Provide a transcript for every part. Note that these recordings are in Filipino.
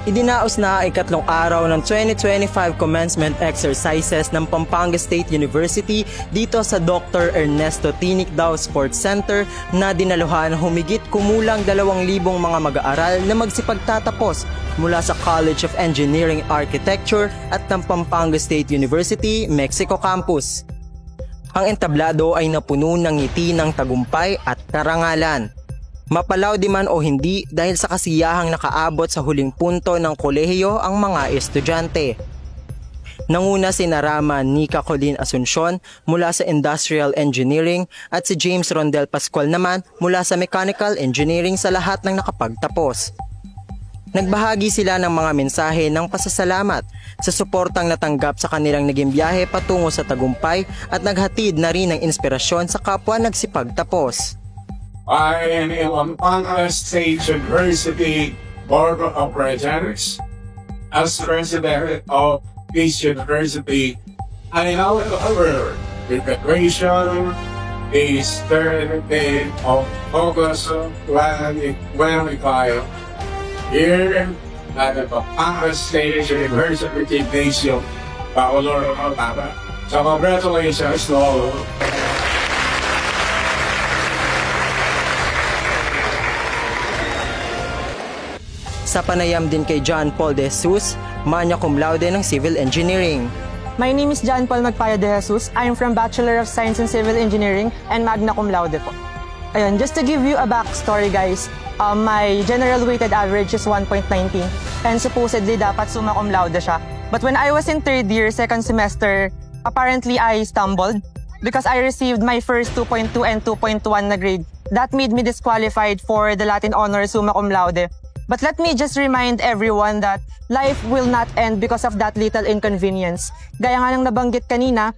Idinaos na ang ikatlong araw ng 2025 commencement exercises ng Pampanga State University dito sa Dr. Ernesto Tinicdao Sports Center na dinaluhan humigit kumulang 2,000 mga mag-aaral na magsipagtatapos mula sa College of Engineering Architecture at ng Pampanga State University, Mexico Campus. Ang entablado ay napuno ng ngiti ng tagumpay at karangalan. Mapalaw di man o hindi dahil sa kasiyahang nakaabot sa huling punto ng kolehiyo ang mga estudyante. Nanguna si Narama Nika Colin Asuncion mula sa Industrial Engineering at si James Rondel Pascual naman mula sa Mechanical Engineering sa lahat ng nakapagtapos. Nagbahagi sila ng mga mensahe ng pasasalamat sa suportang natanggap sa kanilang naging biyahe patungo sa tagumpay at naghatid na rin ng inspirasyon sa kapwa nagsipagtapos. I am in Pampanga State University Board of Regents. As president of this university, I now cover the graduation is 3rd day of August 2025 here at the Pampanga State University Gymnasium, Bacolod, Pampanga. So congratulations to all. Sa panayam din kay John Paul De Jesus, magna cum laude ng Civil Engineering. My name is John Paul Magpaya De Jesus. I am from Bachelor of Science in Civil Engineering and magna cum laude po. Ayun, just to give you a backstory guys, my general weighted average is 1.19 and supposedly dapat summa cum laude siya. But when I was in 3rd year, 2nd semester, apparently I stumbled because I received my first 2.2 and 2.1 na grade. That made me disqualified for the Latin honors summa cum laude. But let me just remind everyone that life will not end because of that little inconvenience. Gaya nga ng nabanggit kanina,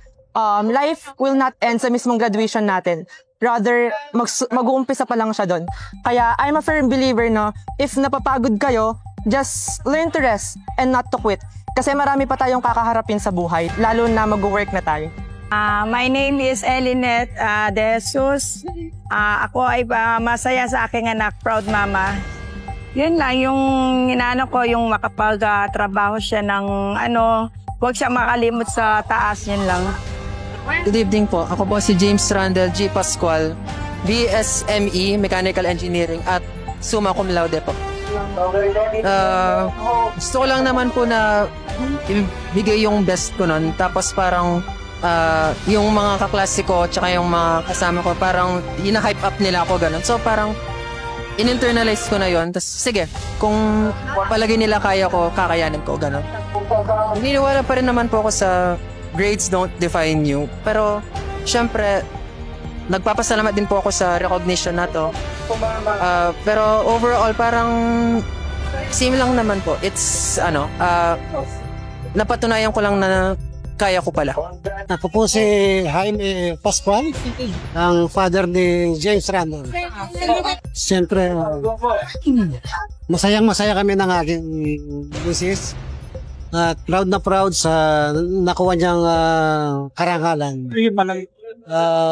life will not end sa mismong graduation natin. Rather, mag-uumpisa pa lang siya doon. Kaya I'm a firm believer, no, if napapagod kayo, just learn to rest and not to quit. Kasi marami pa tayong kakaharapin sa buhay, lalo na mag-work na tayo. My name is Elinette De Jesus. Ako ay masaya sa aking anak, proud mama. Yun lang, yung inaano ko, yung makapag-trabaho siya ng huwag siya makalimot sa taas, yun lang. Good evening po. Ako po si James Randel G. Pascual, BSME, Mechanical Engineering at summa cum laude po. Gusto ko lang naman po na ibigay yung best ko nun. Tapos parang yung mga kaklase ko tsaka yung mga kasama ko, parang hina-hype up nila ako ganun. So parang in-internalize ko na yon. Tapos sige, kung palagi nila kaya ko, kakayanin ko, gano'n. Naniniwala pa rin naman po ako sa grades don't define you. Pero, syempre, nagpapasalamat din po ako sa recognition na to. Pero overall, parang same lang naman po. It's, napatunayan ko lang na kaya ko pala. Ako po si Jaime Pascual, ang father ni James Randall. Siyempre, masayang-masaya kami ng aking misis. At proud na proud sa nakuha niyang karangalan.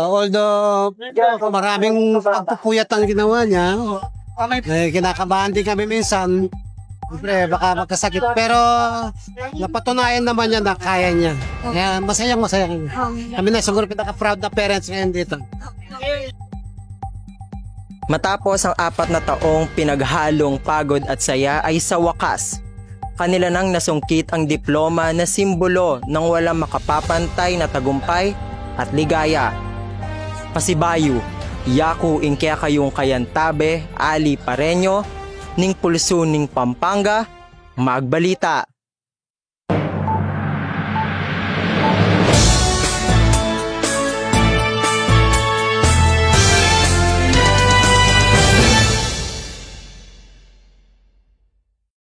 Although maraming pagpupuyat ang ginawa niya, kinakabahan din kami minsan. Siyempre, baka magkasakit. Pero napatunayan naman niya na kaya niya. Kaya masayang-masaya kami. Kami na siguro pinaka-proud na parents ngayon dito. Matapos ang 4 na taong pinaghalong pagod at saya ay sa wakas, kanila nang nasungkit ang diploma na simbolo ng walang makapapantay na tagumpay at ligaya. Pasibayu, yaku ingkaya kayong kayantabe, Ali Pareño, ning pulso ning Pampanga, magbalita.